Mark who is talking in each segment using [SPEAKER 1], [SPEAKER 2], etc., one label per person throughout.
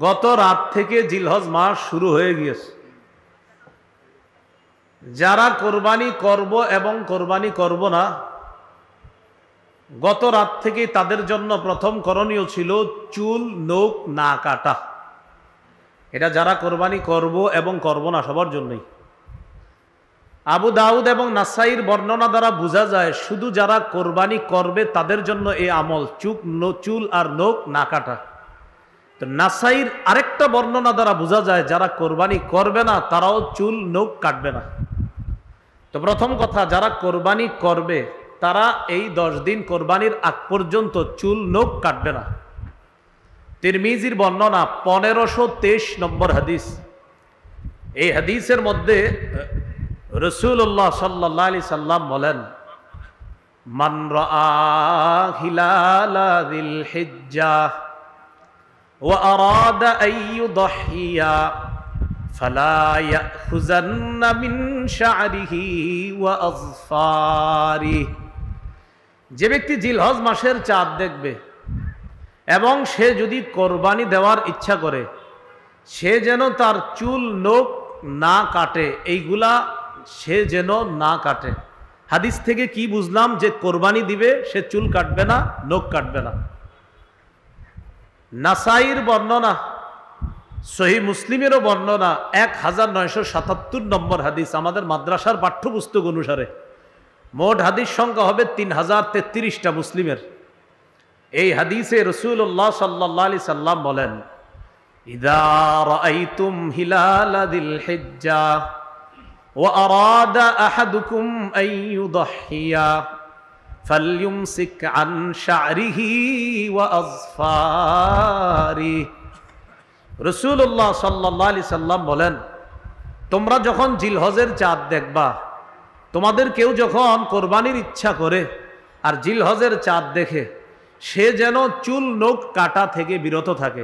[SPEAKER 1] গত রাত থেকে জিলহজ মাস শুরু হয়ে গিয়েছে। যারা কোরবানি করব এবং কোরবানি করব না, গত রাত থেকে তাদের জন্য প্রথম করণীয় ছিল চুল নখ না কাটা। এটা যারা কোরবানি করব এবং করব না সবার জন্যই। আবু দাউদ এবং নাসাইর বর্ণনা দ্বারা বোঝা যায় শুধু যারা কোরবানি করবে তাদের জন্য এই আমল, চুল আর নখ না কাটা। তো নাসাইর আরেকটা বর্ণনা দ্বারা বোঝা যায় যারা কোরবানি করবে না তারাও চুল নখ কাটবে না। তো প্রথম কথা, যারা কোরবানি করবে তারা এই 10 দিন কোরবানির আগ পর্যন্ত চুল নখ কাটবে না। তিরমিজির বর্ণনা 1523 নম্বর হাদিস। এই হাদিসের মধ্যে রাসূলুল্লাহ সাল্লাল্লাহু আলাইহি সাল্লাম বলেন, মান রাআ হিলালা যিল হিজ্জাহ ওয়া আরাদা আন ইউদহিয়া ফালা ইয়াখুযান্না মিন শা'রিহি ওয়া আযফারিহি। যে ব্যক্তি জিলহজ মাসের চাঁদ দেখবে এবং সে যদি কোরবানি দেওয়ার ইচ্ছা করে, সে যেন তার চুল নখ না কাটে, এইগুলা সে যেন না কাটে। হাদিস থেকে কি বুঝলাম? যে কোরবানি দিবে সে চুল কাটবে না, নখ কাটবে না। নাসাইর বর্ণনা, সহিহ মুসলিমেরও বর্ণনা 1977 নম্বর হাদিস। আমাদের মাদ্রাসার পাঠ্যপুস্তক অনুসারে মোট হাদিস সংখ্যা হবে 3033টা মুসলিমের। এই হাদিসে রাসূলুল্লাহ সাল্লাল্লাহু আলাইহি সাল্লাম বলেন, ইযা রাআইতুম হিলালা যিল হিজ্জাহ ওয়া আরাদা আহাদুকুম আন ইউদহিয়া ফালইউমসিক আন শা'রিহি ওয়া আযফারিহি। রাসূলুল্লাহ সাল্লাল্লাহু আলাইহি সাল্লাম বলেন, তোমরা যখন জিলহজের চাঁদ দেখবা, তোমাদের কেউ যখন কোরবানির ইচ্ছা করে আর জিলহজের চাঁদ দেখে, সে যেন চুল নখ কাটা থেকে বিরত থাকে।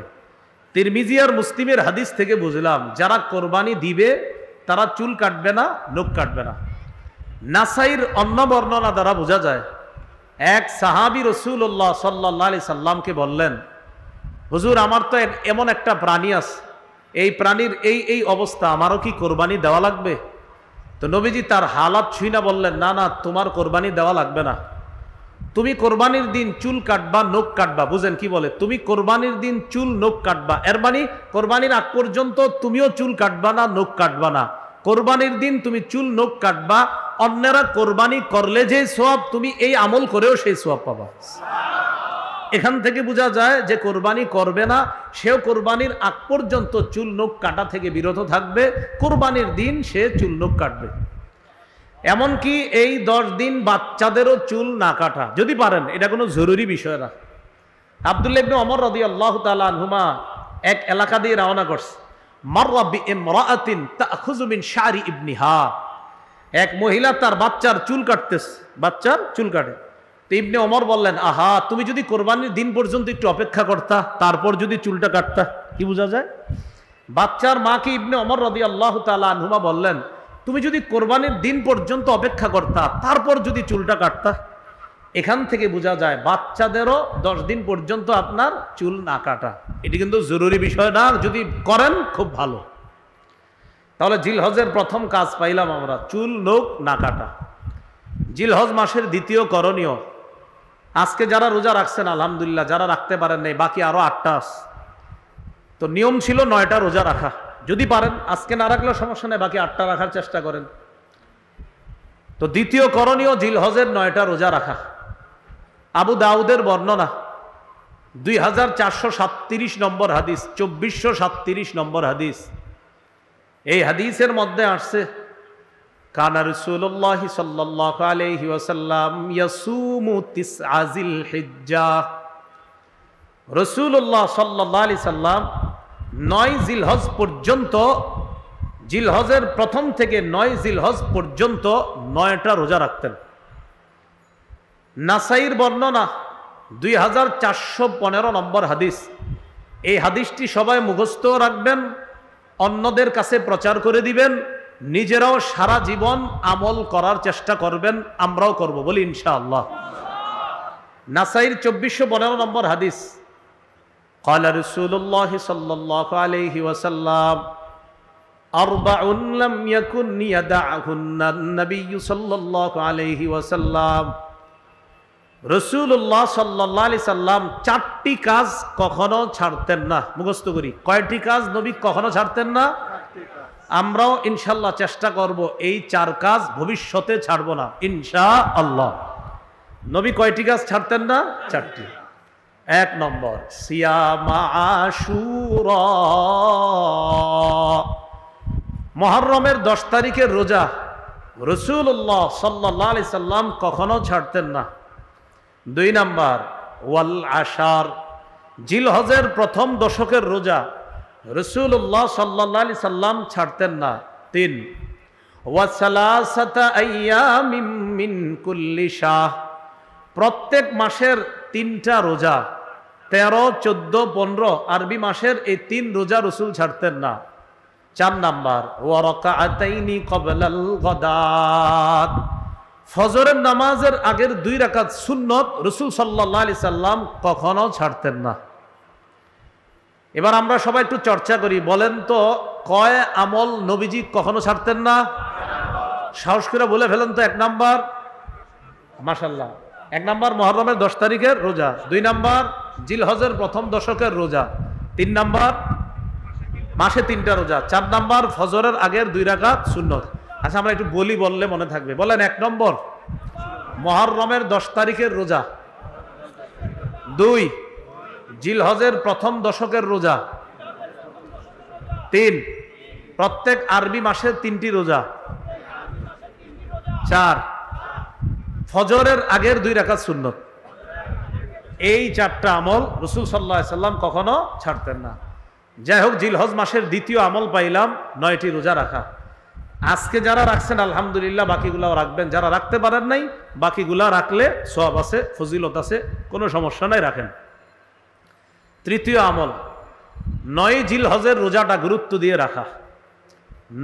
[SPEAKER 1] তিরমিজি আর মুসলিমের হাদিস থেকে বুঝলাম যারা কোরবানি দিবে তারা চুল কাটবে না, নখ কাটবে না। নাসাইর অন্য বর্ণনা দ্বারা বোঝা যায় এক সাহাবী রাসূলুল্লাহ সাল্লাল্লাহু আলাইহি সাল্লামকে বললেন, হুজুর আমার তো এমন একটা প্রাণী আছে, এই প্রাণীর এই অবস্থা, আমারও কি কোরবানি দেওয়া লাগবে? তো নবীজি তার হালাত ছুঁই না বললেন, না না, তোমার কোরবানি দেওয়া লাগবে না। তুমি কোরবানির দিন চুল কাটবা, নখ কাটবা। বুঝেন কি বলে? তুমি কোরবানির দিন চুল নখ কাটবা, এর মানে কোরবানির আগ পর্যন্ত তুমিও চুল কাটবা না, নখ কাটবা না। কোরবানির দিন তুমি চুল নখ কাটবা, অন্যরা কোরবানি করলে যে সওয়াব, তুমি এই আমল করেও সেই সওয়াব পাবা। এখান থেকে বোঝা যায় যে কোরবানি করবে না সেও কোরবানির আগ পর্যন্ত চুল নখ কাটা থেকে বিরত থাকবে, কোরবানির দিন সে চুল নখ কাটবে। এমনকি এই 10 দিন বাচ্চাদেরও চুল না কাটা যদি পারেন, এটা কোনো জরুরি বিষয় না। আব্দুল্লাহ ইবনে ওমর রাদিয়াল্লাহু তাআলা আনহুমা এক এলাকা দিয়ে রওনা করছে। মাররা বিইমরাআতিন তাখুযু মিন শা'রি ইবনিহা। এক মহিলা তার বাচ্চার চুল কাটতেছে, বাচ্চার চুল কাটে। তো ইবনে ওমর বললেন, আহা, তুমি যদি কোরবানির দিন পর্যন্ত একটু অপেক্ষা করতা, তারপর যদি চুলটা কাটতা। কি বোঝা যায়? বাচ্চার মাকে ইবনে ওমর রাদিয়াল্লাহু তাআলা আনহুমা বললেন, তুমি যদি কোরবানির দিন পর্যন্ত অপেক্ষা করতা, তারপর যদি চুলটা কাটতা। এখান থেকে বোঝা যায় বাচ্চাদেরও 10 দিন পর্যন্ত আপনার চুল না কাটা। এটি কিন্তু জরুরি বিষয় না, যদি করেন খুব ভালো। তাহলে জিলহজের প্রথম কাজ পাইলাম আমরা, চুল নখ না কাটা। জিলহজ মাসের দ্বিতীয় করণীয়, আজকে যারা রোজা রাখছেন আলহামদুলিল্লাহ, যারা রাখতে পারেন নাই বাকি আরো 8টা আছে। তো নিয়ম ছিল 9টা রোজা রাখা। যদি পারেন, আজকে না রাখলেও সমস্যা নেই, বাকি 8টা রাখার চেষ্টা করেন। তো দ্বিতীয় করণীয় জিলহজের 9টা রোজা রাখা। আবু দাউদের বর্ণনা 2437 নম্বর হাদিস, 2437 নম্বর হাদিস। এই হাদিসের মধ্যে আসছে, কানা রাসূলুল্লাহ সাল্লাল্লাহু আলাইহি ওয়াসাল্লাম ইয়াসুমু তিসআ যিল হিজ্জাহ। রাসূলুল্লাহ সাল্লাল্লাহু আলাইহি সাল্লাম 9 জিলহজ পর্যন্ত, জিলহজের প্রথম থেকে 9 জিলহজ পর্যন্ত 9টা রোজা রাখতেন। নাসাইর বর্ণনা 2415 নম্বর হাদিস। এই হাদিসটি সবাই মুখস্থ রাখবেন, অন্যদের কাছে প্রচার করে দিবেন, নিজেরাও সারা জীবন আমল করার চেষ্টা করবেন। আমরাও করব, বলি ইনশাআল্লাহ। নাসাইর 2415 নম্বর হাদিস। قال رسول الله صلى الله عليه وسلم أربع لم يكن يدعهن النبي صلى الله عليه وسلم রাসূলুল্লাহ সাল্লাল্লাহু আলাইহি সাল্লাম চারটি কাজ কখনো ছাড়তেন না। মুখস্থ করি, কয়টি কাজ নবী কখনো ছাড়তেন না? আমরাও ইনশাআল্লাহ চেষ্টা করব এই চার কাজ ভবিষ্যতে ছাড়ব না ইনশাআল্লাহ। নবী কয়টি কাজ ছাড়তেন না? চারটি। এক নম্বর, সিয়ামা আশুরা, মুহররমের 10 তারিখের রোজা রাসূলুল্লাহ সাল্লাল্লাহু আলাইহি সাল্লাম কখনো ছাড়তেন না। 2 নাম্বার, ওয়াল আশার, জিলহজের প্রথম দশকের রোজা রাসূলুল্লাহ সাল্লাল্লাহু আলাইহি সাল্লাম ছাড়তেন না। 3, ওয়া সালাসাতা আইয়ামিন মিন কুল্লি শাহ, প্রত্যেক মাসের 3টা রোজা, 13, 14, 15 আরবি মাসের এই 3 রোজা রাসূল ছাড়তেন না। 4 নাম্বার, ওয়া রাকাআতাইনি ক্বাবলাল গাদাত, ফজরের নামাজের আগের 2 রাকাত সুন্নত রাসূল সাল্লাল্লাহু আলাইহি সাল্লাম কখনো ছাড়তেন না। এবার আমরা সবাই একটু চর্চা করি, বলেন তো কয় আমল নবীজি কখনো ছাড়তেন না? সাহস করে বলে ফেলেন তো। 1 নাম্বার, মাশাআল্লাহ, 1 নাম্বার মুহররমের 10 তারিখের রোজা, 2 নাম্বার জিলহজের প্রথম দশকের রোজা, 3 নাম্বার মাসে 3টা রোজা, 4 নাম্বার ফজরের আগের 2 রাকাত সুন্নত। আচ্ছা আমরা একটু বলি, বললে মনে থাকবে। বলেন, 1 নম্বর মুহররমের 10 তারিখের রোজা, 2 জিলহজের প্রথম দশকের রোজা, 3 প্রত্যেক আরবি মাসের 3টি রোজা, 4 ফজরের আগের 2 রাকাত সুন্নত। এই 4টা আমল রাসূল সাল্লাল্লাহু আলাইহি সাল্লাম কখনো ছাড়তেন না। যাই হোক, জিলহজ মাসের দ্বিতীয় আমল পাইলাম 9টি রোজা রাখা। আজকে যারা রাখছেন আলহামদুলিল্লাহ, বাকিগুলাও রাখবেন। যারা রাখতে পারেন নাই, বাকিগুলা রাখলে সওয়াব আছে, ফজিলত আছে, কোনো সমস্যা নাই, রাখেন। তৃতীয় আমল, 9 জিলহজের রোজাটা গুরুত্ব দিয়ে রাখা।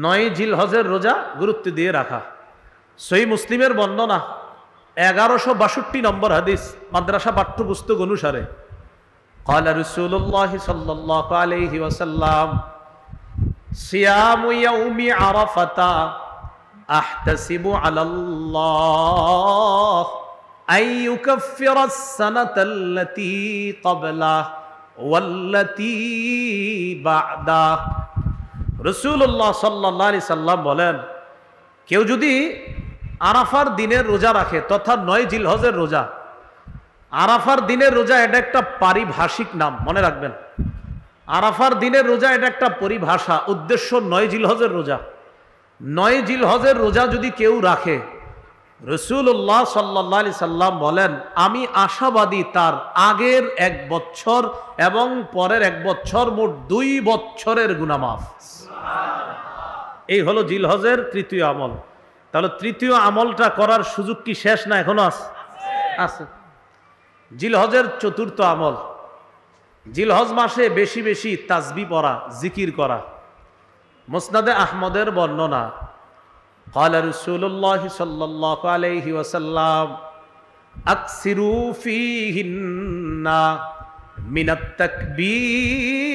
[SPEAKER 1] 9 জিলহজের রোজা গুরুত্ব দিয়ে রাখা। সহিহ মুসলিমের বর্ণনা 1162 নম্বর হাদিস, মাদ্রাসা পাঠ্যপুস্তক অনুসারে, قال رسول الله صلى الله عليه وسلم صيام يوم عرفة أحتسب على الله أن يكفر السنة التي قبله والتي بعده। রাসূলুল্লাহ সাল্লাল্লাহু আলাইহি সাল্লাম বলেন, কেউ যদি আরাফার দিনের রোজা রাখে, তথা 9 জিলহজের রোজা। আরাফার দিনের রোজা এটা একটা পারিভাষিক নাম, মনে রাখবেন। আরাফার দিনের রোজা এটা একটা পরিভাষা, উদ্দেশ্য 9 জিলহজের রোজা। 9 জিলহজের রোজা যদি কেউ রাখে, রাসূলুল্লাহ সাল্লাল্লাহু আলাইহি সাল্লাম বলেন, আমি আশাবাদী তার আগের 1 বছর এবং পরের 1 বছর, মোট 2 বছরের গুনাহ মাফ। এই হলো জিলহজের তৃতীয় আমল। তাহলে তৃতীয় আমলটা করার সুযোগ কি শেষ না এখনো আছে? জিলহজের চতুর্থ আমল, জিলহজ মাসে বেশি বেশি তাসবিহ পড়া, জিকির করা। মুসনাদে আহমদের বর্ণনা, قال رسول الله صلى الله عليه وسلم اكثروا فيهن من التكبير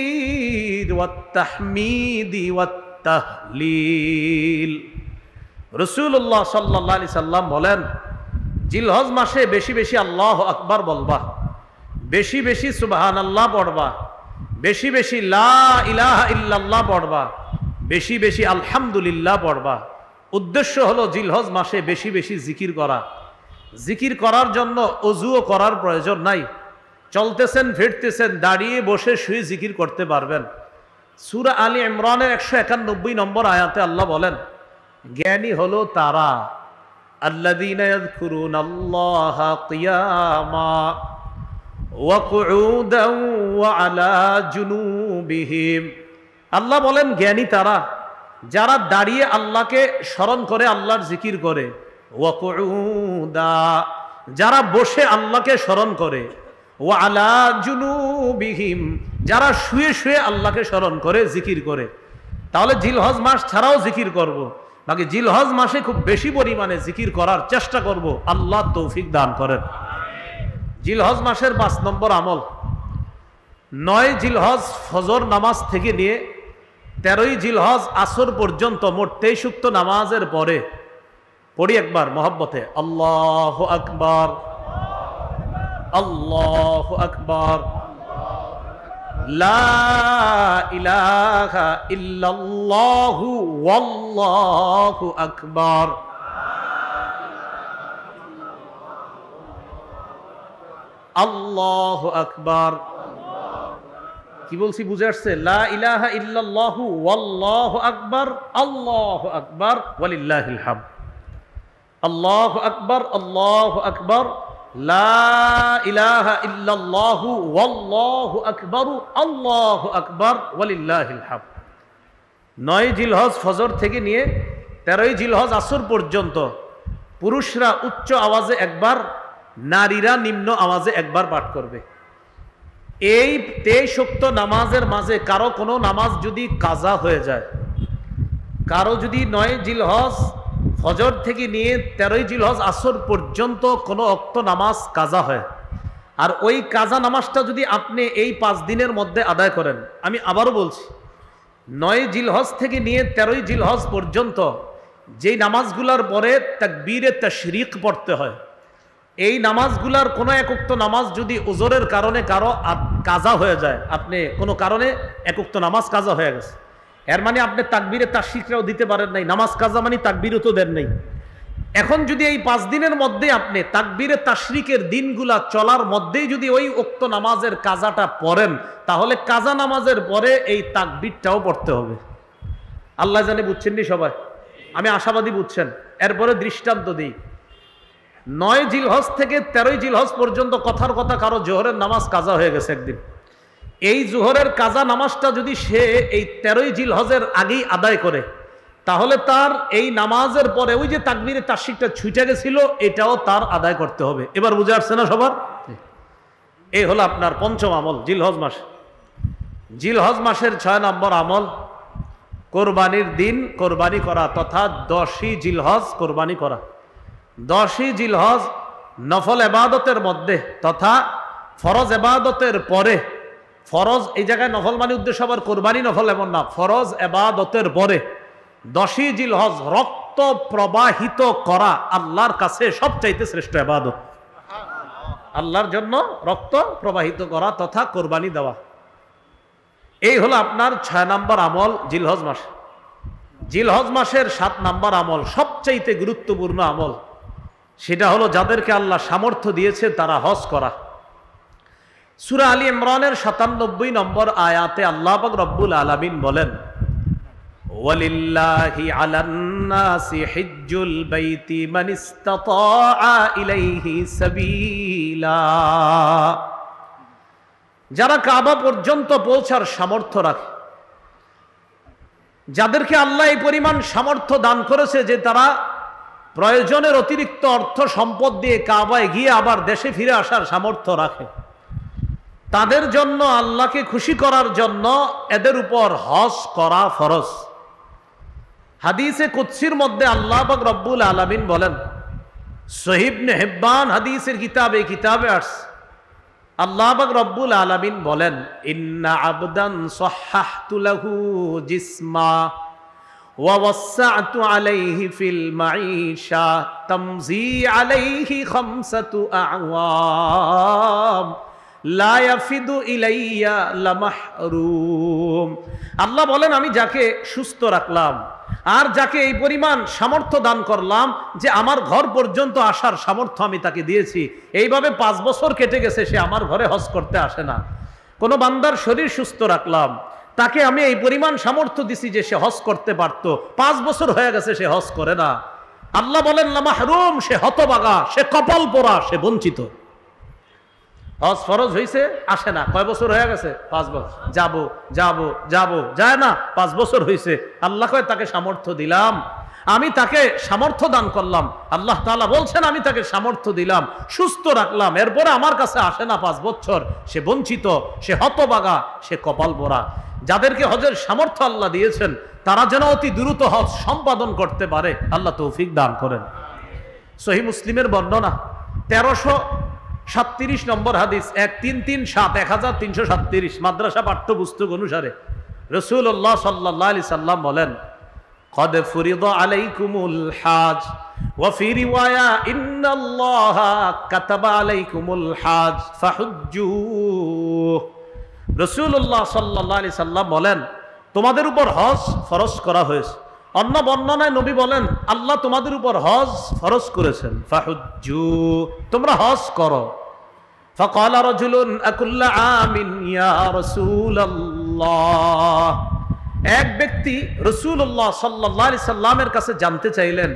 [SPEAKER 1] والتحميد والتهليل। রাসূলুল্লাহ সাল্লাল্লাহু আলাইহি সাল্লাম বলেন, জিলহজ মাসে বেশি বেশি আল্লাহু আকবার বলবা, বেশি বেশি সুবহানাল্লাহ পড়বা, বেশি বেশি লা ইলাহা ইল্লাল্লাহ পড়বা, বেশি বেশি আলহামদুলিল্লাহ পড়বা। উদ্দেশ্য হলো জিলহজ মাসে বেশি বেশি জিকির করা। জিকির করার জন্য অজুও করার প্রয়োজন নাই। চলতেছেন, ফিরতেছেন, দাঁড়িয়ে বসে শুয়ে জিকির করতে পারবেন। সূরা আলী ইমরানের 191 নম্বর আয়াতে আল্লাহ বলেন, জ্ঞানী হলো তারা আল্লাযীনা ইয়াযকুরুনাল্লাহা কিয়ামা ওয়া কুউদান ওয়া আলা জুনুবিহিম। আল্লাহ বলেন, জ্ঞানী তারা যারা দাঁড়িয়ে আল্লাহকে স্মরণ করে, আল্লাহর জিকির করে, ওয়া কুউদা, যারা বসে আল্লাহকে স্মরণ করে, ওয়া আলা জুনুবিহিম, যারা শুয়ে শুয়ে আল্লাহকে স্মরণ করে, জিকির করে। তাহলে জিলহজ মাস ছাড়াও জিকির করব, বাকি জিলহজ মাসে খুব বেশি পরিমাণে জিকির করার চেষ্টা করব। আল্লাহ তৌফিক দান করেন। জিলহজ মাসের 5 নম্বর আমল, 9 জিলহজ ফজর নামাজ থেকে নিয়ে 13ই জিলহজ আসর পর্যন্ত মোট 23 উক্ত নামাজের পরে পড়ি একবার মহব্বতে আল্লাহু আকবার, আল্লাহু আকবার, লা ইলাহা ইল্লাল্লাহু ওয়াল্লাহু আকবার। আল্লাহু আকবার। কি বলছি বুঝে আসছে? লা ইলাহা ইল্লাল্লাহু ওয়াল্লাহু আকবার, আল্লাহু আকবার ওয়ালিল্লাহিল হামদ। আল্লাহু আকবার, আল্লাহু আকবার, লা ইলাহা ইল্লাল্লাহু ওয়াল্লাহু আকবার, আল্লাহু আকবার ওয়ালিল্লাহিল হামদ। 9 জিলহজ ফজর থেকে নিয়ে 13ই জিলহজ আসর পর্যন্ত পুরুষরা উচ্চ আওয়াজে একবার, নারীরা নিম্ন আওয়াজে একবার পাঠ করবে। এই 23 উক্ত নামাজের মাঝে কারো কোনো নামাজ যদি কাজা হয়ে যায়, কারো যদি 9 জিলহজ ফজর থেকে নিয়ে 13ই জিলহজ আসর পর্যন্ত কোনো উক্ত নামাজ কাজা হয়, আর ওই কাজা নামাজটা যদি আপনি এই 5 দিনের মধ্যে আদায় করেন, আমি আবারও বলছি 9 জিলহজ থেকে নিয়ে 13ই জিলহজ পর্যন্ত যেই নামাজগুলার পরে তাকবীরে তাশরিক পড়তে হয়, এই নামাজগুলার কোনো এক উক্ত নামাজ যদি উজরের কারণে কারো কাজা হয়ে যায়, আপনি কোনো কারণে এক উক্ত নামাজ কাজা হয়ে গেছে, এর মানে আপনি তাকবীরে তাশরিকটাও দিতে পারেন নাই, নামাজ কাজা মানে তাকবীরও তো দেন নাই। এখন যদি এই 5 দিনের মধ্যে আপনি তাকবীরে তাশরিকের দিনগুলা চলার মধ্যেই যদি ওই উক্ত নামাজের কাজাটা পড়েন, তাহলে কাজা নামাজের পরে এই তাকবীরটাও পড়তে হবে। আল্লাহ জানে বুঝছেন নি সবাই? আমি আশাবাদী বুঝছেন। এরপরে দৃষ্টান্ত দিই, 9 জিলহজ থেকে 13ই জিলহজ পর্যন্ত কথার কথা কারো জোহরের নামাজ কাজা হয়ে গেছে একদিন, এই জোহরের কাজা নামাজটা যদি সে এই 13ই জিলহজের আগেই আদায় করে, তাহলে তার এই নামাজের পরে ওই যে তাকবীরে তাশরিকটা ছুটে গেছিল, এটাও তার আদায় করতে হবে। এবার বুঝে আসছে না সবার? এই হলো আপনার পঞ্চম আমল জিলহজ মাস। জিলহজ মাসের 6 নম্বর আমল কোরবানির দিন কোরবানি করা, তথা 10ই জিলহজ কোরবানি করা। 10ই জিলহজ নফল এবাদতের মধ্যে তথা ফরজ এবাদতের পরে, ফরজ এই জায়গায় নফল মানে উদ্দেশ্য আবার কোরবানি নফল এমন না, ফরজ এবাদতের পরে 10ই জিলহজ রক্ত প্রবাহিত করা আল্লাহর কাছে সবচাইতে শ্রেষ্ঠ এবাদত। আল্লাহর জন্য রক্ত প্রবাহিত করা তথা কোরবানি দেওয়া, এই হলো আপনার 6 নম্বর আমল জিলহজ মাস। জিলহজ মাসের 7 নম্বর আমল সবচাইতে গুরুত্বপূর্ণ আমল, সেটা হলো যাদেরকে আল্লাহ সামর্থ্য দিয়েছে তারা হজ করা। সূরা আলী ইমরানের 97 নম্বর আয়াতে আল্লাহ পাক রব্বুল আলামিন বলেন, ওয়ালিল্লাহি আলান নাসি হিজ্জুল বাইতি মান ইসতাতা ইলাইহি সাবিলা। যারা কাবা পর্যন্ত পৌঁছার সামর্থ্য রাখে, যাদেরকে আল্লাহ এই পরিমাণ সামর্থ্য দান করেছে যে তারা প্রয়োজনের অতিরিক্ত অর্থ সম্পদ দিয়ে কাবায় গিয়ে আবার দেশে ফিরে আসার সামর্থ্য রাখে, তাদের জন্য আল্লাহকে খুশি করার জন্য এদের উপর হজ করা ফরজ। হাদিসে কুদসির মধ্যে আল্লাহ পাক রব্বুল আলামিন বলেন, সহিহ ইবনে হিব্বান হাদিসের কিতাবে আসছে, আল্লাহ পাক রব্বুল আলামিন বলেন, ইন্না আবদান সাহহাহতু লাহু জিসমা ওয়া ওয়াসসা'তু আলাইহি ফিল মাঈশা তামজি আলাইহি খামসাতু আ'ওয়াম লা ইয়াফিদু ইলাইয়া লামাহরুম। আল্লাহ বলেন, আমি যাকে সুস্থ রাখলাম আর যাকে এই পরিমাণ সামর্থ্য দান করলাম যে আমার ঘর পর্যন্ত আসার সামর্থ্য আমি তাকে দিয়েছি, এইভাবে 5 বছর কেটে গেছে সে আমার ঘরে হজ করতে আসে না। কোনো বান্দার শরীর সুস্থ রাখলাম, তাকে আমি এই পরিমাণ সামর্থ্য দিছি যে সে হজ করতে পারত, 5 বছর হয়ে গেছে সে হজ করে না। আল্লাহ বলেন লামাহরুম, সে হতভাগা, সে কপাল পোড়া, সে বঞ্চিত। হজ ফরজ হয়েছে, আসে না, কয় বছর হয়ে গেছে? 5 বছর। যাবো যায় না, 5 বছর হয়েছে। আল্লাহ কয় তাকে সামর্থ্য দিলাম, আমি তাকে সামর্থ্য দান করলাম। আল্লাহ তাআলা বলছেন আমি তাকে সামর্থ্য দিলাম, সুস্থ রাখলাম, এরপরে আমার কাছে আসে না 5 বছর, সে বঞ্চিত, সে হতভাগা, সে কপাল পোড়া। যাদেরকে হজের সামর্থ্য আল্লাহ দিয়েছেন তারা যেন অতি দ্রুত হজ সম্পাদন করতে পারে, আল্লাহ তৌফিক দান করেন। সহিহ মুসলিমের বর্ণনা, 37 নম্বর হাদিস 1337 1337 মাদ্রাসা পাঠ্যপুস্তক অনুসারে রাসূলুল্লাহ সাল্লাল্লাহু আলাইহি সাল্লাম বলেন, قد فرض عليكم الحاج وفي رواية إن الله كتب عليكم الحاج فحجوا। রাসূলুল্লাহ সাল্লাল্লাহু আলাইহি সাল্লাম বলেন, তোমাদের উপর হজ ফরজ করা হয়েছে। অন্য বর্ণনায় নবী বলেন, আল্লাহ তোমাদের উপর হজ ফরজ করেছেন। ফাহুজ্জু, তোমরা হজ করো। ফাকালা রাজুলুন আকুল্লা আমিন ইয়া রাসূলুল্লাহ। এক ব্যক্তি রাসূলুল্লাহ সাল্লাল্লাহু আলাইহি সাল্লামের কাছে জানতে চাইলেন,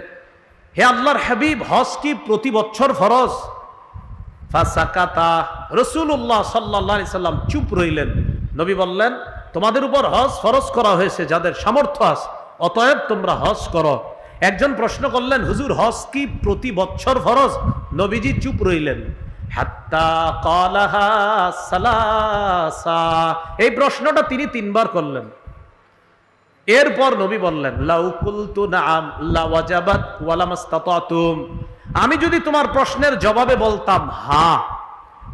[SPEAKER 1] হে আল্লাহর হাবিব, হজ কি প্রতি বছর ফরজ? ফাসাকাতা, রাসূলুল্লাহ সাল্লাল্লাহু আলাইহি সাল্লাম চুপ রইলেন। নবী বললেন, তোমাদের উপর হজ ফরজ করা হয়েছে যাদের সামর্থ্য আছে, অতএব তোমরা হজ করো। একজন প্রশ্ন করলেন, হুজুর হজ কি প্রতি বছর ফরজ? নবীজি চুপ রইলেন। হাত্তা ক্বালাহা সালাসা, এই প্রশ্নটা তিনি 3 বার করলেন। এরপর নবী বললেন, লাউ কুলতু নাআম লাওয়াজাবাত ওয়ালামাস্তাতাতুম, আমি যদি তোমার প্রশ্নের জবাবে বলতাম হ্যাঁ,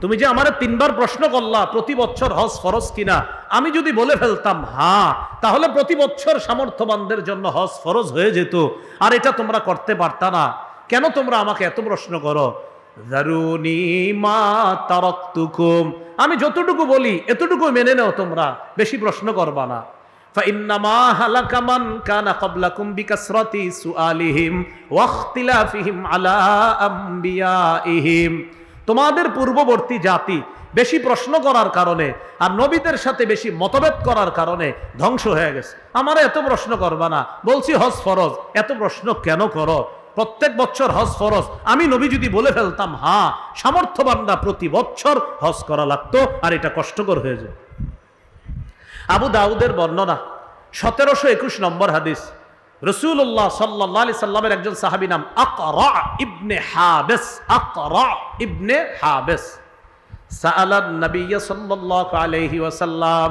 [SPEAKER 1] তুমি যে আমারে 3 বার প্রশ্ন করলা প্রতি বছর হজ ফরজ কিনা, আমি যদি বলে ফেলতাম হ্যাঁ, তাহলে প্রতি বছর সামর্থ্যবানদের জন্য হজ ফরজ হয়ে যেত। আর এটা তোমরা করতে পারতা না। কেন তোমরা আমাকে এত প্রশ্ন করো? যারুনি মা তারাকতুকুম, আমি যতটুকু বলি এতটুকু মেনে নাও, তোমরা বেশি প্রশ্ন করবা না। ফাইন্নামা হালাকা মান কানা ক্বাবলাকুম বিকাসরাতি সুআলিহিম ওয়া ইখতিলাফিহিম আলা আমবিয়াইহিম, তোমাদের পূর্ববর্তী জাতি বেশি প্রশ্ন করার কারণে আর নবীদের সাথে বেশি মতভেদ করার কারণে ধ্বংস হয়ে গেছে। আমারে এত প্রশ্ন করবা না, বলছি হজ ফরজ, এত প্রশ্ন কেন করো? প্রত্যেক বছর হজ ফরজ, আমি নবী যদি বলে ফেলতাম হ্যাঁ, সামর্থ্যবানরা প্রতি বছর হজ করা লাগতো, আর এটা কষ্টকর হয়ে যায়। আবু দাউদের বর্ণনা 1721 নম্বর হাদিস, রাসূলুল্লাহ সাল্লাল্লাহু আলাইহি সাল্লামের একজন সাহাবী নাম আকরা ইবনে হাবিস, আকরা ইবনে হাবিস সাআলান নবী সাল্লাল্লাহু আলাইহি ওয়াসাল্লাম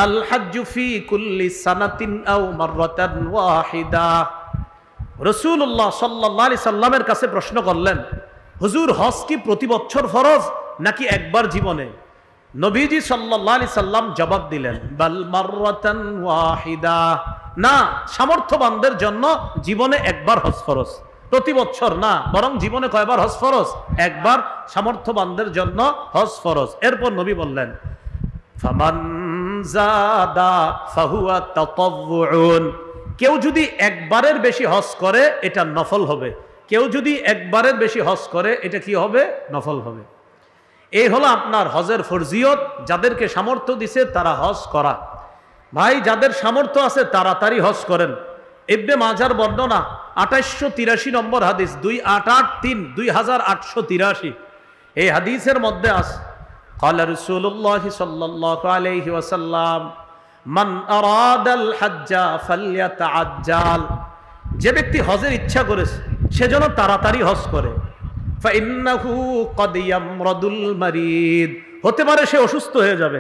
[SPEAKER 1] আল হজ্জু ফি কুল্লি সানাতিন আও মাররাতান ওয়াহিদা। রাসূলুল্লাহ সাল্লাল্লাহু আলাইহি সাল্লামের কাছে প্রশ্ন করলেন, হুজুর হজ কি প্রতি বছর ফরজ নাকি একবার জীবনে? নবীজি সাল্লাল্লাহু আলাইহি সাল্লাম জবাব দিলেন, বাল মাররাতান ওয়াহিদা, না, সামর্থ্যবানদের জন্য জীবনে একবার হজ ফরজ, প্রতি বছর না, বরং জীবনে কয়বার হজ ফরজ? একবার, সামর্থ্যবানদের জন্য হজ ফরজ। এরপর নবী বললেন, ফামান যাদা ফাহুয়া তাতাওউন, কেউ যদি একবারের বেশি হজ করে এটা নফল হবে, কেউ যদি একবারের বেশি হজ করে এটা কি হবে? নফল হবে। এই হলো আপনার হজের ফরজিয়ত। যাদেরকে সামর্থ্য দিছে তারা হজ করা। ভাই, যাদের সামর্থ্য আছে তাড়াতাড়ি হজ করেন। ইবনে মাজার বর্ণনা 2883 নম্বর হাদিস, 2883 এই হাদিসের মধ্যে আছে, ক্বালা রাসূলুল্লাহ সাল্লাল্লাহু আলাইহি ওয়াসাল্লাম মান আরাদাল হজ্জা ফালইয়াতাআজ্জাল, যে ব্যক্তি হজের ইচ্ছা করেছে সে যেন তাড়াতাড়ি হজ করে। ফাইন্নাহু ক্বাদ ইয়ামরাদুল মারিদ, হতে পারে সে অসুস্থ হয়ে যাবে,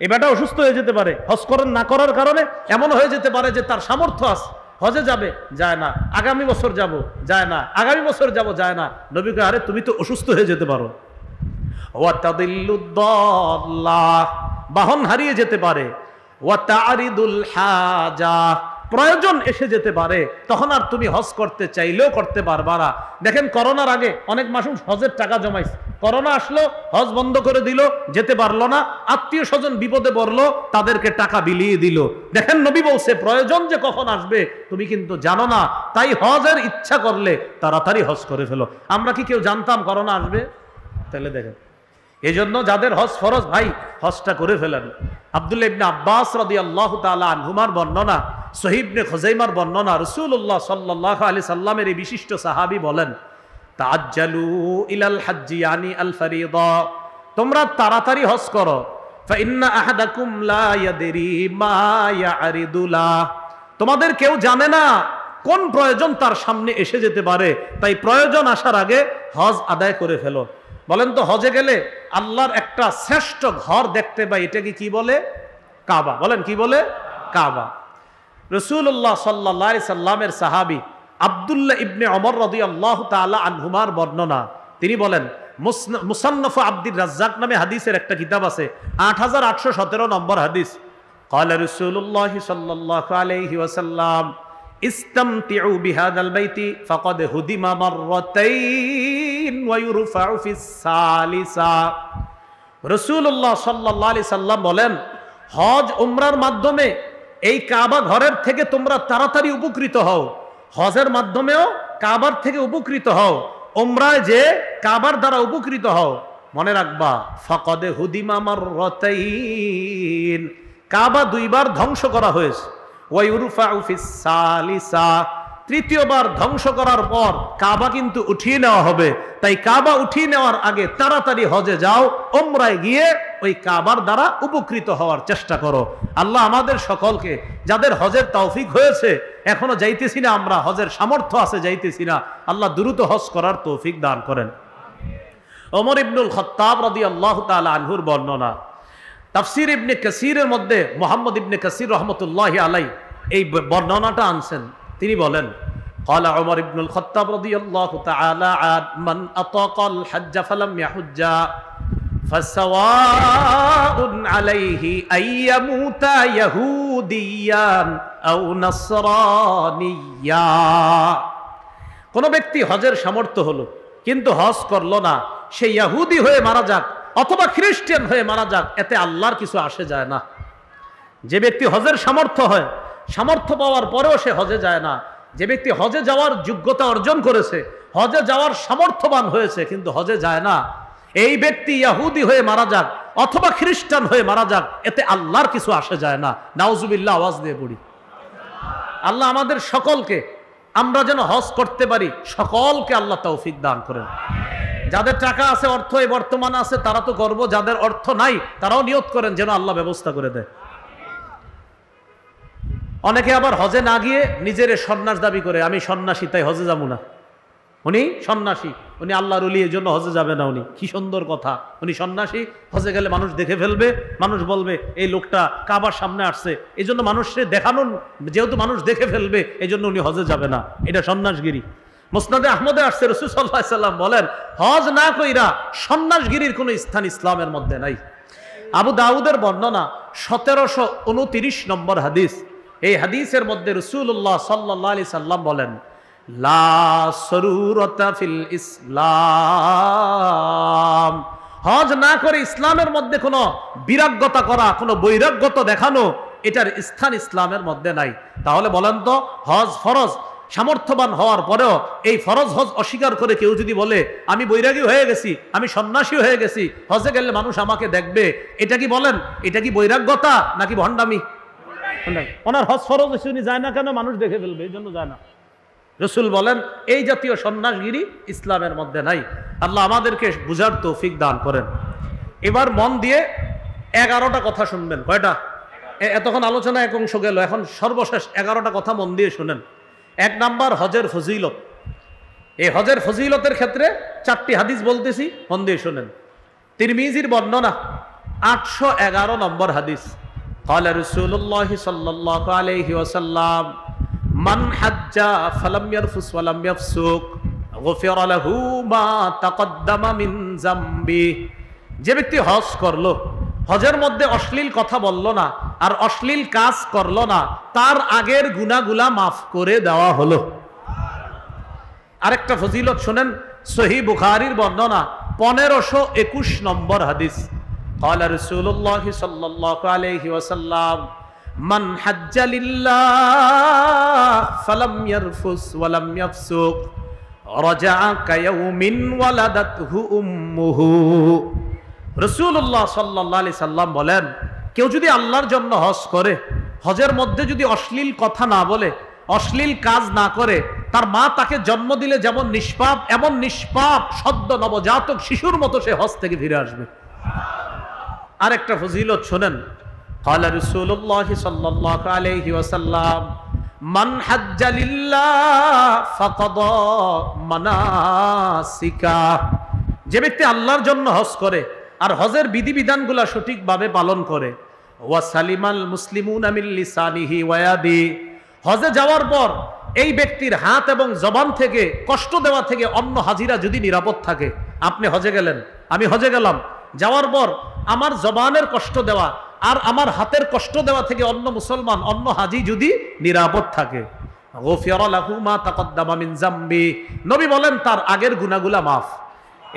[SPEAKER 1] এই বেটা অসুস্থ হয়ে যেতে পারে হজ করেন না করার কারণে। এমন হয়ে যেতে পারে যে তার সামর্থ্য আছে, হজে যাবে, যায় না, আগামী বছর যাব, যায় না, আগামী বছর যাব, যায় না। নবী কয়, আরে তুমি তো অসুস্থ হয়ে যেতে পারো। ওয়া তাদিল্লুদ্দাল্লাহ, বাহন হারিয়ে যেতে পারে। ওয়া তারিদুল হাজা, প্রয়োজন এসে যেতে পারে, তখন আর তুমি হজ করতে চাইলেও করতে পারবা না। দেখেন, করোনার আগে অনেক মানুষ হজের টাকা জমাইছে, করোনা আসলো, হজ বন্ধ করে দিল, যেতে পারলো না, আত্মীয় স্বজন বিপদে পড়লো, তাদেরকে টাকা বিলিয়ে দিল। দেখেন, নবী বলছে প্রয়োজন যে কখন আসবে তুমি কিন্তু জানো না, তাই হজের ইচ্ছা করলে তাড়াতাড়ি হজ করে ফেলো। আমরা কি কেউ জানতাম করোনা আসবে? তাহলে দেখেন, এই জন্য যাদের হজ ফরজ, ভাই হজটা করে ফেলেন। আব্দুল্লাহ ইবনে আব্বাস রাদিয়াল্লাহু তাআলা আনহুমার বর্ণনা, সহিহ ইবনে খুজাইমার বর্ণনা, রাসূলুল্লাহ সাল্লাল্লাহু আলাইহি সাল্লামের এই বিশিষ্ট সাহাবী বলেন, তাআজ্জালু ইলাল হজ্জি ইয়ানি আল ফরিদা, তোমরা তাড়াতাড়ি হজ করো। ফাইন্না আহাদাকুম লা ইয়াদরি মা ইয়ারিদু লা, তোমাদের কেউ জানে না কোন প্রয়োজন তার সামনে এসে যেতে পারে, তাই প্রয়োজন আসার আগে হজ আদায় করে ফেলো। বলেন তো, হজে গেলে আল্লাহর একটা শ্রেষ্ঠ ঘর দেখতে পাই, এটাকে কি বলে? কাবা। বলেন, কি বলে? কাবা। রাসূলুল্লাহ সাল্লাল্লাহু আলাইহি সাল্লামের সাহাবী আব্দুল্লাহ ইবনে ওমর রাদিয়াল্লাহু তাআলা আনহুমার বর্ণনা, তিনি বলেন, মুসান্নাফ আব্দুর রাজ্জাক নামে হাদিসের একটা কিতাব আছে, 8817 নম্বর হাদিস। قال رسول الله صلى الله عليه وسلم استمتعوا بهذا البيت فقد هدم مرتين ويرفع في الثالثة। রাসূলুল্লাহ সাল্লাল্লাহু আলাইহি সাল্লাম বলেন, হজ উমরার মাধ্যমে এই কাবা ঘরের থেকে তোমরা তাড়াতাড়ি উপকৃত হও, হজের মাধ্যমেও কাবার থেকে উপকৃত হও, উমরায় যে কাবার দ্বারা উপকৃত হও। মনে রাখবা, ফাকাদে হুদিমা মাররাতাইন, কাবা দুইবার ধ্বংস করা হয়েছে। ওয়ায়ুরফাউ ফিস সালিসা, তৃতীয়বার ধ্বংস করার পর কাবা কিন্তু উঠিয়ে নেওয়া হবে। তাই কাবা উঠিয়ে নেওয়ার আগে তাড়াতাড়ি হজে যাও, উমরায় গিয়ে ওই কাবার দ্বারা উপকৃত হওয়ার চেষ্টা করো। আল্লাহ আমাদের সকলকে, যাদের হজের তৌফিক হয়েছে এখনো যাইতেছি না আমরা, হজের সামর্থ্য আছে যাইতেছি না, আল্লাহ দ্রুত হজ করার তৌফিক দান করেন। ওমর ইবনুল খাত্তাব রাদিয়াল্লাহু তাআলা আনহুর বর্ণনা, তাফসীর ইবনে কাসীরের মধ্যে মুহাম্মদ ইবনে কাসীর রাহমাতুল্লাহি আলাইহি এই বর্ণনাটা আনছেন। তিনি বলেন, قال عمر بن الخطاب رضي الله تعالى عنه من أطاق الحج فلم يحج فسواء عليه أن يموت يهوديا أو نصرانيا। কোন ব্যক্তি হজের সামর্থ্য হলো কিন্তু হজ করলো না, সে ইহুদি হয়ে মারা যাক অথবা খ্রিস্টান হয়ে মারা যাক, এতে আল্লাহর কিছু আসে যায় না। যে ব্যক্তি হজের সামর্থ্য পাওয়ার পরেও সে হজে যায় না, যে ব্যক্তি হজে যাওয়ার যোগ্যতা অর্জন করেছে, হজে যাওয়ার সামর্থ্যবান হয়েছে কিন্তু হজে যায় না, এই ব্যক্তি ইহুদি হয়ে মারা যাক অথবা খ্রিস্টান হয়ে মারা যাক, এতে আল্লাহর কিছু আসে যায় না। নাউজুবিল্লাহ, আওয়াজ দিয়ে পড়ি। আল্লাহ আমাদের সকলকে, আমরা যেন হজ করতে পারি, সকলকে আল্লাহ তৌফিক দান করেন। যাদের টাকা আছে, অর্থ এই বর্তমানে আছে, তারা তো করবো, যাদের অর্থ নাই তারাও নিয়ত করেন যেন আল্লাহ ব্যবস্থা করে দেয়। অনেকে আবার হজে না গিয়ে নিজের সন্ন্যাস দাবি করে, আমি সন্ন্যাসী তাই হজে যাবো না। উনি সন্ন্যাসী, উনি আল্লাহর ওলি, এই জন্য হজে যাবে না। উনি কি সুন্দর কথা, উনি সন্ন্যাসী, হজে গেলে মানুষ দেখে ফেলবে, মানুষ বলবে এই লোকটা কাবার সামনে আসছে, এই জন্য মানুষকে দেখানোর, যেহেতু মানুষ দেখে ফেলবে এই জন্য উনি হজে যাবে না, এটা সন্ন্যাসগিরি। মুসনাদে আহমদে আসছে, রাসূল সাল্লাল্লাহু আলাইহি সাল্লাম বলেন, হজ না কইরা সন্ন্যাসগিরির কোনো স্থান ইসলামের মধ্যে নাই। আবু দাউদের বর্ণনা 1729 নম্বর হাদিস। এই হাদিসের মধ্যে রাসূলুল্লাহ সাল্লাল্লাহু আলাইহি সাল্লাম বলেন, লা সরুরতা ফিল ইসলাম, হজ না করে ইসলামের মধ্যে কোনো বিরাগ্যতা করা, কোনো বৈরাগ্যতা দেখানো, এটার স্থান ইসলামের মধ্যে নাই। তাহলে বলেন তো, হজ ফরজ, সামর্থ্যবান হওয়ার পরেও এই ফরজ হজ অস্বীকার করে কেউ যদি বলে আমি বৈরাগী হয়ে গেছি, আমি সন্ন্যাসী হয়ে গেছি, হজে গেলে মানুষ আমাকে দেখবে, এটা কি বলেন, এটা কি বৈরাগ্যতা নাকি ভণ্ডামি? ওনার হজ ফরজ হচ্ছে, উনি যায় না কেন? মানুষ দেখে ফেলবে, এই জন্য যায় না। রাসূল বলেন এই জাতীয় সন্ন্যাসগিরি ইসলামের মধ্যে নাই। আল্লাহ আমাদেরকে বুঝার তৌফিক দান করেন। এবার মন দিয়ে 11টা কথা শুনবেন। কয়টা? এতক্ষণ আলোচনা এক অংশ গেল, এখন সর্বশেষ 11টা কথা মন দিয়ে শুনেন। 1 নাম্বার, হজের ফজিলত। এই হজের ফজিলতের ক্ষেত্রে 4টি হাদিস বলতেছি, মন দিয়ে শুনেন। তিরমিজির বর্ণনা 811 নম্বর হাদিস। قال رسول الله صلى الله عليه وسلم من حج فلم يرفث ولم يفسق غفر له ما تقدم من ذنبه। যে ব্যক্তি হজ করলো, হজের মধ্যে অশ্লীল কথা বলল না আর অশ্লীল কাজ করলো না, তার আগের গুনাহগুলা মাফ করে দেওয়া হলো। আরেকটা ফজিলত শুনেন, সহিহ বুখারীর বর্ণনা 1521 নম্বর হাদিস। قال رسول الله صلى الله عليه وسلم من حج لله فلم يرفث ولم يفسق رجع كيوم ولدته امه। রাসূলুল্লাহ সাল্লাল্লাহু আলাইহি সাল্লাম বলেন, কেউ যদি আল্লাহর জন্য হজ করে, হজের মধ্যে যদি অশ্লীল কথা না বলে, অশ্লীল কাজ না করে, তার মা তাকে জন্ম দিলে যেমন নিষ্পাপ, এমন নিষ্পাপ সদ্য নবজাতক শিশুর মতো সে হজ থেকে ফিরে আসবে। আরেকটা ফজিলত শুনেন, قال رسول الله صلى الله عليه وسلم من حج لله فقضى مناسكه। যে ব্যক্তি আল্লাহর জন্য হজ করে আর হজের বিধিবিধানগুলো সঠিকভাবে পালন করে, ওয়াসালিমাল মুসলিমুনা মিন লিসানিহি ওয়া ইয়াদি, হজে যাওয়ার পর এই ব্যক্তির হাত এবং জবান থেকে কষ্ট দেওয়া থেকে অন্য হাজিরা যদি নিরাপদ থাকে, আপনি হজে গেলেন, আমি হজে গেলাম, যাওয়ার পর আমার জবানের কষ্ট দেওয়া আর আমার হাতের কষ্ট দেওয়া থেকে অন্য মুসলমান, অন্য হাজি যদি নিরাপদ থাকে, গফিরা লাহু মা তাকদ্দামা মিন যামবি, নবী বলেন তার আগের গুনাহগুলো মাফ।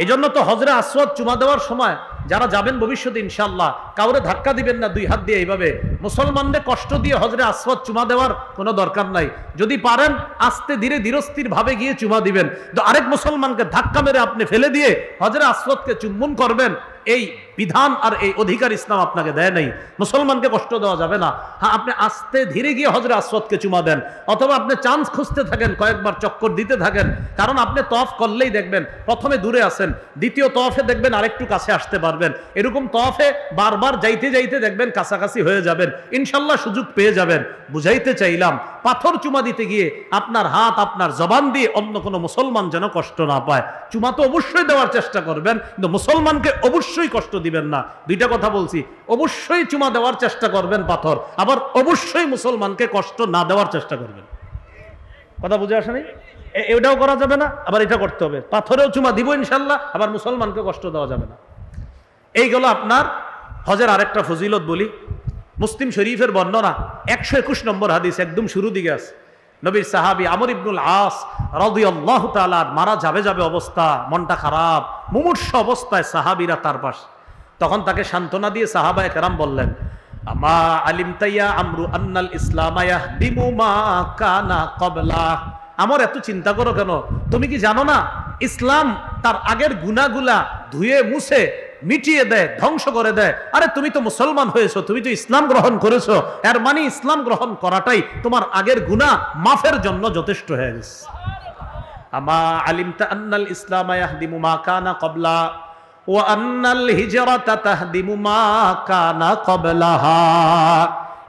[SPEAKER 1] এজন্য তো হজরে আসওয়াদ চুমা দেওয়ার সময় যারা যাবেন ভবিষ্যতে ইনশাআল্লাহ, কাউরে ধাক্কা দিবেন না দুই হাত দিয়ে এইভাবে, মুসলমানদের কষ্ট দিয়ে হজরে আসওয়াদ চুমা দেওয়ার কোনো দরকার নাই। যদি পারেন আস্তে ধীরে ধীরস্থির ভাবে গিয়ে চুমা দিবেন, তো আরেক মুসলমানকে ধাক্কা মেরে আপনি ফেলে দিয়ে হজরে আসওয়াদকে চুম্বন করবেন, এই বিধান আর এই অধিকার ইসলাম আপনাকে দেয় নাই। মুসলমানকে কষ্ট দেওয়া যাবে না। হ্যাঁ, আপনি আস্তে ধীরে গিয়ে হজরে আসওয়াদকে চুমা দেন, অথবা আপনি চান্স খুঁজতে থাকেন, কয়েকবার চক্কর দিতে থাকেন। কারণ আপনি তওয়াফ করলেই দেখবেন প্রথমে দূরে আছেন, দ্বিতীয় তওয়াফে দেখবেন আরেকটু কাছে আসতে পারবেন, এরকম তওয়াফে বারবার যাইতে যাইতে দেখবেন কাছাকাছি হয়ে যাবেন, ইনশাল্লাহ সুযোগ পেয়ে যাবেন। বুঝাইতে চাইলাম, পাথর চুমা দিতে গিয়ে আপনার হাত, আপনার জবান দিয়ে অন্য কোনো মুসলমান যেন কষ্ট না পায়। চুমা তো অবশ্যই দেওয়ার চেষ্টা করবেন, কিন্তু মুসলমানকে অবশ্যই কষ্ট দিবেন না। দুইটা কথা বলছি, অবশ্যই চুমা দেওয়ার চেষ্টা করবেন পাথর, আবার অবশ্যই মুসলমানকে কষ্ট না দেওয়ার চেষ্টা করবেন। কথা বুঝে আসেনি? এটাও করা যাবে না, আবার এটা করতে হবে। পাথরেও চুমা দিব ইনশাল্লাহ, আবার মুসলমানকে কষ্ট দেওয়া যাবে না। এইগুলো আপনার হজের আরেকটা ফজিলত বলি। মুসলিম শরীফের বর্ণনা 121 নম্বর হাদিস, একদম শুরু দিকে আছে। নবীর সাহাবী আমর ইবনুল আস রাদিয়াল্লাহু তাআলা মারা যাবে অবস্থা, মনটা খারাপ, মুমূর্ষ অবস্থায় সাহাবীরা তার পাশে। তখন তাকে সান্ত্বনা দিয়ে সাহাবায়ে কেরাম বললেন, আমা আলিমতা ইয়া আমরু আন্নাল ইসলামা ইয়াহদিমু মা কানা ক্বাবলা। আমর, এত চিন্তা করো কেন? তুমি কি জানো না ইসলাম তার আগের গুনাহগুলা ধুয়ে মুছে মিটিয়ে দেয়, ধ্বংস করে দেয়। আরে তুমি তো মুসলমান হয়েছো, তুমি তো ইসলাম গ্রহণ করেছো, এর মানে ইসলাম গ্রহণ করাটাই তোমার আগের গুনাহ মাফের জন্য যথেষ্ট হয়ে গেছে। আমা আলিমতা আন্নাল ইসলামা ইয়াহদিমু মা কানা ক্বাবলা ওয়া আন্নাল হিজরাতা তাহদিমু মা কানা ক্বাবলাহা।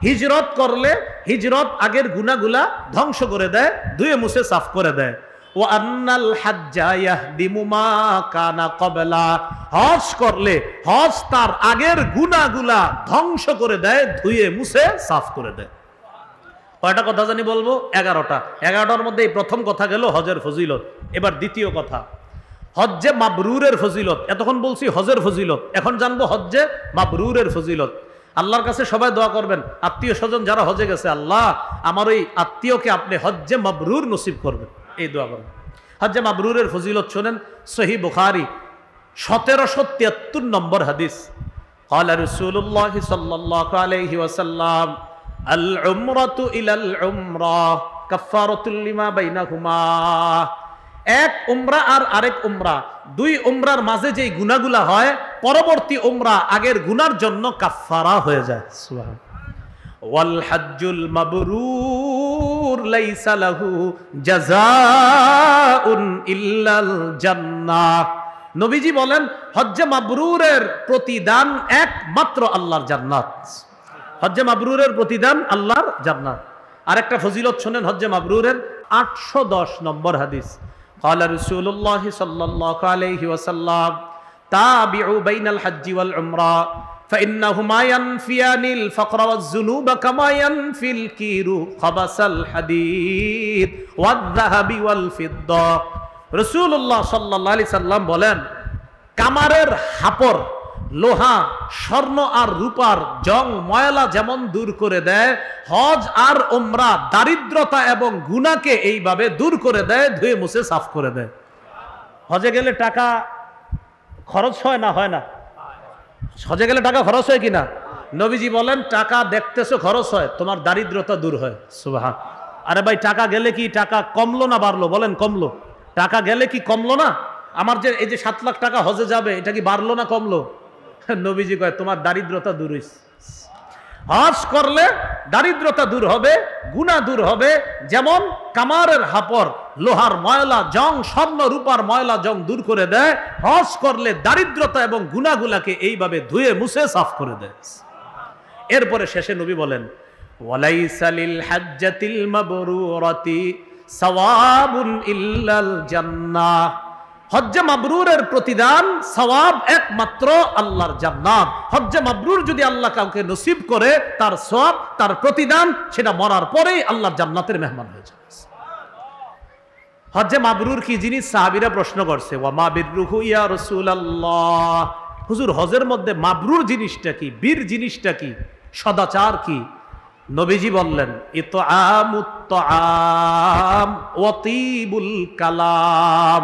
[SPEAKER 1] হিজরত করলে হিজরত আগের গুনাহগুলা ধ্বংস করে দেয়, ধুয়ে মুছে সাফ করে দেয়। ওয়া আন্নাল হাজ্জা ইয়াহদিমু মা কানা ক্বাবলা। হজ করলে হজ তার আগের গুনাহগুলা ধ্বংস করে দেয়, ধুয়ে মুছে সাফ করে দেয়। কয়টা কথা জানি বলবো? 11টা। 11টার মধ্যে এই প্রথম কথা গেল হজের ফজিলত। এবার দ্বিতীয় কথা, হজ্জে মাবরুরের ফজিলত। এতক্ষণ বলছি হজের ফজিলত, এখন জানবো হজ্জে মাবরুরের ফজিলত। আল্লাহর কাছে সবাই দোয়া করবেন, আত্মীয় স্বজন যারা হজে গেছে, আল্লাহ আমার ওই আত্মীয়কে আপনি হজ্জে মাবরুর নসিব করবেন, এই দোয়া করবেন। হজ্জে মাবরুরের ফজিলত শোনেন, সহিহ বুখারী 1773 নম্বর হাদিস। ক্বালা রাসূলুল্লাহ সাল্লাল্লাহু আলাইহি ওয়াসাল্লাম, আল উমরাতু ইলাল উমরা কাফফারাতুল লিমা বাইনাহুমা। এক উমরা আর আরেক উমরা, দুই উমরার মাঝে যেই গুনাহগুলা হয়, পরবর্তী উমরা আগের গুনার জন্য কাফফারা হয়ে যায়। সুবহানাল্লাহ। ওয়াল হজ্জুল মাবরুর লাইসা লাহু জাযাউন ইল্লাল জান্নাহ। নবীজি বলেন, হজ্জে মাবরুরের প্রতিদান একমাত্র আল্লাহর জান্নাত। হজ্জে মাবরুরের প্রতিদান আল্লাহর জান্নাত। আরেকটা ফজিলত শুনেন হজ্জে মাবরুরের, 810 নম্বর হাদিস। قال رسول الله صلى الله عليه وسلم تابعوا بين الحج والعمرة فإنهما ينفيان الفقر والذنوب كما ينفي الكير خبث الحديد والذهب والفضة। রাসূলুল্লাহ সাল্লাল্লাহু আলাইহি সাল্লাম বলেন, কামারের হাপর, লোহা, স্বর্ণ আর রূপার জং ময়লা যেমন দূর করে দেয়, হজ আর উমরা দারিদ্রতা এবং গুনাহকে এইভাবে দূর করে দেয়, ধুয়ে মুছে সাফ করে দেয়। হজে গেলে টাকা খরচ হয় না? হয় না? হজে গেলে টাকা খরচ হয় কিনা? নবীজি বলেন, টাকা দেখতেছো খরচ হয়, তোমার দারিদ্রতা দূর হয়। সুবহান। আরে ভাই, টাকা গেলে কি টাকা কমলো না বাড়লো? বলেন, কমলো। টাকা গেলে কি কমলো না? আমার যে এই যে 7 লাখ টাকা হজে যাবে, এটা কি বাড়লো না কমলো? নবীজি কয়, তোমার দারিদ্রতা দূর হইছে। হজ করলে দারিদ্রতা দূর হবে, গুনাহ দূর হবে। যেমন কামারের হাপর, লোহার ময়লা জং, স্বর্ণ রূপার ময়লা জং দূর করে দেয়, হজ করলে দারিদ্রতা এবং গুনাহগুলাকে এইভাবে ধুয়ে মুছে সাফ করে দেয়। এরপরে শেষে নবী বলেন, ওয়ালাইসা লিল হাজ্জাতিল মাবরুরাতি সাওয়াবুন ইল্লাল জান্নাহ। হজ্জে মাবরুরের প্রতিদান সওয়াব একমাত্র আল্লাহর জান্নাত। হজ্জে মাবরুর যদি আল্লাহ কাউকে নসিব করে, তার সওয়াব, তার প্রতিদান, সেটা মরার পরেই আল্লাহর জান্নাতের মেহমান হয়ে যায়। হজ্জে মাবরুর কি জিনিস সাহাবীরা প্রশ্ন করছে, ওয়া মা বিররুহু ইয়া রাসূলুল্লাহ, হুজুর হজের মধ্যে মাবরুর জিনিসটা কি, বীর জিনিসটা কি, সদাচার কি? নবীজি বললেন ইতআমুত তাআম ওয়া তিবুল কালাম,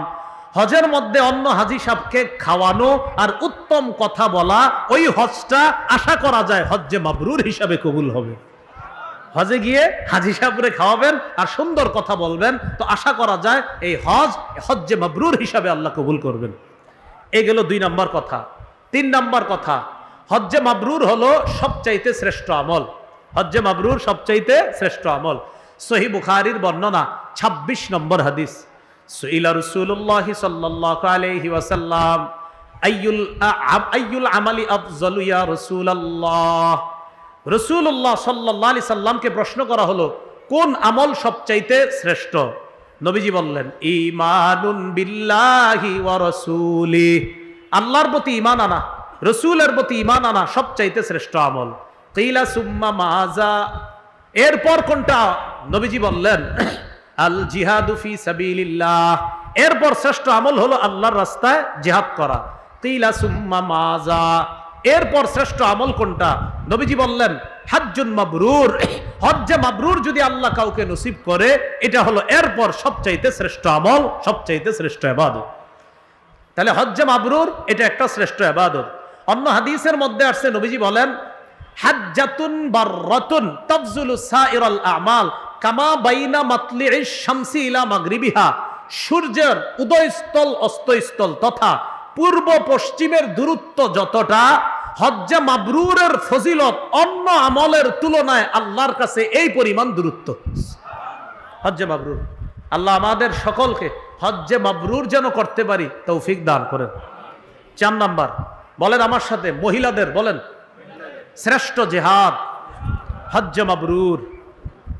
[SPEAKER 1] হজের মধ্যে অন্য হাজী সাহেবকে খাওয়ানো আর উত্তম কথা বলা, ওই হজটা আশা করা যায় হজ্জে মাবরুর হিসাবে কবুল হবে। হজে গিয়ে হাজী সাহেবরে খাওয়াবেন আর সুন্দর কথা বলবেন, তো আশা করা যায় এই হজ্জে মাবরুর হিসাবে আল্লাহ কবুল করবেন। এই গেল 2 নম্বর কথা। 3 নম্বর কথা, হজ্জে মাবরুর হলো সবচাইতে শ্রেষ্ঠ আমল। হজ্জে মাবরুর সবচাইতে শ্রেষ্ঠ আমল। সহিহ বুখারীর বর্ণনা 26 নম্বর হাদিস, সুইলা রাসূলুল্লাহ সাল্লাল্লাহু আলাইহি ওয়াসাল্লাম আইয়ুল আমালি আফজালু ইয়া রাসূলুল্লাহ, রাসূলুল্লাহ সাল্লাল্লাহু আলাইহি সাল্লামকে প্রশ্ন করা হলো কোন আমল সবচাইতে শ্রেষ্ঠ? নবীজি বললেন ঈমানুন বিল্লাহি ওয়া রাসূলিহি, আল্লাহর প্রতি ঈমান আনা, রাসূলের প্রতি ঈমান আনা সবচাইতে শ্রেষ্ঠ আমল। কিলা সুম্মা মাজা, এরপর কোনটা? নবীজি বললেন আল জিহাদু ফি সাবিলিল্লাহ, এরপর শ্রেষ্ঠ আমল হলো আল্লাহর রাস্তায় জিহাদ করা। কিলা সুম্মা মাজা, এরপর শ্রেষ্ঠ আমল কোনটা? নবীজি বললেন হজ্জুন মাবরুর, হজ্জে মাবরুর যদি আল্লাহ কাউকে নসিব করে, এটা হলো এরপর সবচাইতে শ্রেষ্ঠ আমল, সবচাইতে শ্রেষ্ঠ ইবাদত। তাহলে হজ্জে মাবরুর এটা একটা শ্রেষ্ঠ ইবাদত। অন্য হাদিসের মধ্যে আসছে, নবীজি বলেন হাজ্জাতুন বাররাতুন তাফজুলু সাইরাল আমাল কামা বাইনা মাতলিইশ শামসি ইলা মাগরিবিহা, সূর্যের উদয়স্থল অস্তস্থল তথা পূর্ব পশ্চিমের দূরত্ব যতটা, হজ্জে মাবরুরের ফজিলত অন্য আমলের তুলনায় আল্লাহর কাছে এই পরিমাণ দূরত্ব। হজ্জে মাবরুর, আল্লাহ আমাদের সকলকে হজ্জে মাবরুর যেন করতে পারি তৌফিক দান করেন। 4 নাম্বার, বলেন আমার সাথে, মহিলাদের বলেন শ্রেষ্ঠ জিহাদ হজ্জে মাবরুর।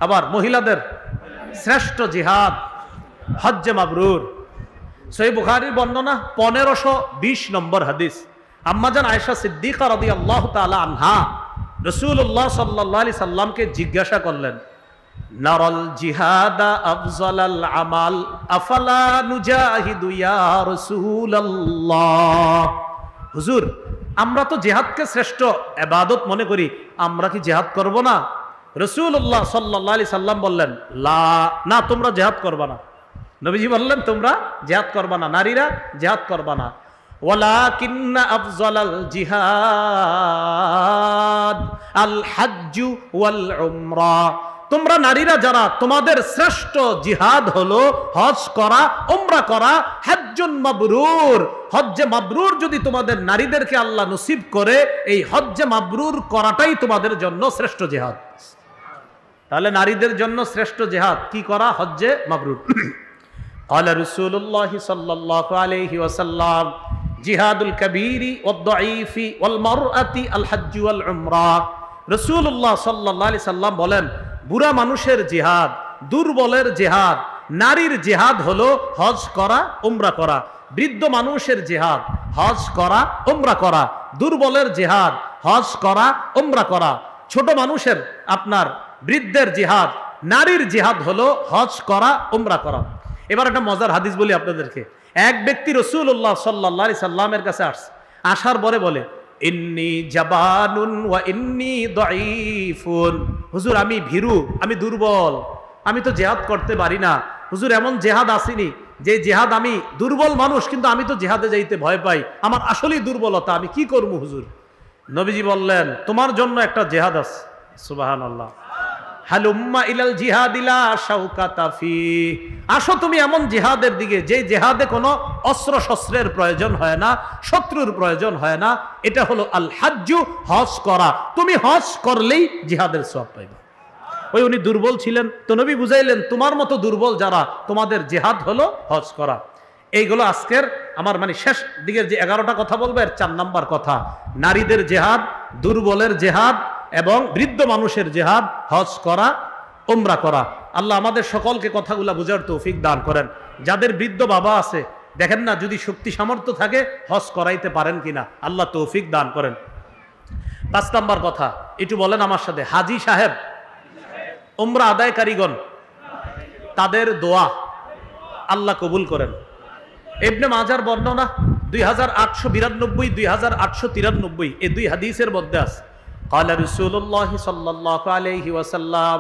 [SPEAKER 1] আবার মহিলাদের শ্রেষ্ঠ জিহাদ হজ্জে মাবরুর। সহিহ বুখারীর বর্ণনা 1520 নম্বর হাদিস, আম্মাজান আয়েশা সিদ্দিকা রাদিয়াল্লাহু তাআলা আনহা রাসূলুল্লাহ সাল্লাল্লাহু আলাইহি সাল্লামকে জিজ্ঞাসা করলেন নারাল জিহাদা আফজালাল আমাল আফালা নুজাহিদু ইয়া রাসূলুল্লাহ, হুজুর আমরা তো জিহাদকে শ্রেষ্ঠ ইবাদত মনে করি, আমরা কি জিহাদ করব না? রাসূলুল্লাহ সাল্লাল্লাহু আলাইহি সাল্লাম বললেন না, তোমরা জিহাদ করবা না। নবীজি বললেন তোমরা জিহাদ করবা না, নারীরা জিহাদ করবা না। ওয়ালাকিন্না আফজালাল জিহাদ আল হজ্জু ওয়াল উমরা, তোমরা নারীরা যারা, তোমাদের শ্রেষ্ঠ জিহাদ হলো হজ করা, উমরা করা। হজ্জুন মাবরুর, হজ্জে মাবরুর যদি তোমাদের নারীদেরকে আল্লাহ নসিব করে, এই হজ্জে মাবরুর করাটাই তোমাদের জন্য শ্রেষ্ঠ জিহাদ। তাহলে নারীদের জন্য শ্রেষ্ঠ জিহাদ কি করা? হজ্জে মাবরুর। قال رسول الله صلى الله عليه وسلم جهاد الكبير والضعيف والمرأة الحج والعمرة, রাসূলুল্লাহ সাল্লাল্লাহু আলাইহি সাল্লাম বলেন বুড়া মানুষের জিহাদ, দুর্বলের জিহাদ, নারীর জিহাদ হলো হজ করা, উমরা করা। বৃদ্ধ মানুষের জিহাদ হজ করা, উমরা করা। দুর্বলের জিহাদ হজ করা, উমরা করা। ছোট মানুষের, আপনার বৃদ্ধের জিহাদ, নারীর জিহাদ হলো হজ করা, উমরা করা। এবার একটা মজার হাদিস বলি আপনাদেরকে। এক ব্যক্তি রাসূলুল্লাহ সাল্লাল্লাহু আলাইহি সাল্লামের কাছে আসার পরে বলে ইন্নী জাবানুন ওয়া ইন্নী দাঈফুন, হুজুর আমি ভীরু, আমি দুর্বল, আমি তো জিহাদ করতে পারি না। হুজুর এমন জিহাদ আসেনি যে জিহাদ, আমি দুর্বল মানুষ কিন্তু আমি তো জিহাদে যাইতে ভয় পাই, আমার আসলেই দুর্বলতা, আমি কি করব হুজুর? নবীজি বললেন তোমার জন্য একটা জিহাদ আছে। সুবহানাল্লাহ। হালুম্মা ইলাল জিহাদিলা শাওকাতা ফি, আসো তুমি এমন জিহাদের দিকে যে জিহাদে কোনো অস্ত্র শস্ত্রের প্রয়োজন হয় না, শত্রুর প্রয়োজন হয় না। এটা হলো আল হাজ্জু, হজ করা। তুমি হজ করলেই জিহাদের সওয়াব পাইবে। ওই উনি দুর্বল ছিলেন, তো নবী বুঝাইলেন তোমার মতো দুর্বল যারা, তোমাদের জিহাদ হলো হজ করা। এইগুলো আজকের আমার শেষ দিকের যে 11টা কথা বলবো, এর 4 নাম্বার কথা, নারীদের জিহাদ, দুর্বলের জিহাদ এবং বৃদ্ধ মানুষের জিহাদ, হজ করা, উমরা করা। আল্লাহ আমাদের সকলকে কথাগুলা বুঝার তৌফিক দান করেন। যাদের বৃদ্ধ বাবা আছে, দেখেন না যদি শক্তি সামর্থ্য থাকে হজ করাইতে পারেন কিনা, আল্লাহ তৌফিক দান করেন। 5 নাম্বার কথা একটু বলেন আমার সাথে, হাজী সাহেব, উমরা আদায়কারীগণ, তাদের দোয়া আল্লাহ কবুল করেন। ইবনে মাজার বর্ণনা 2892 2893 এই দুই হাদিসের মধ্যে আছে قال رسول الله صلى الله عليه وسلم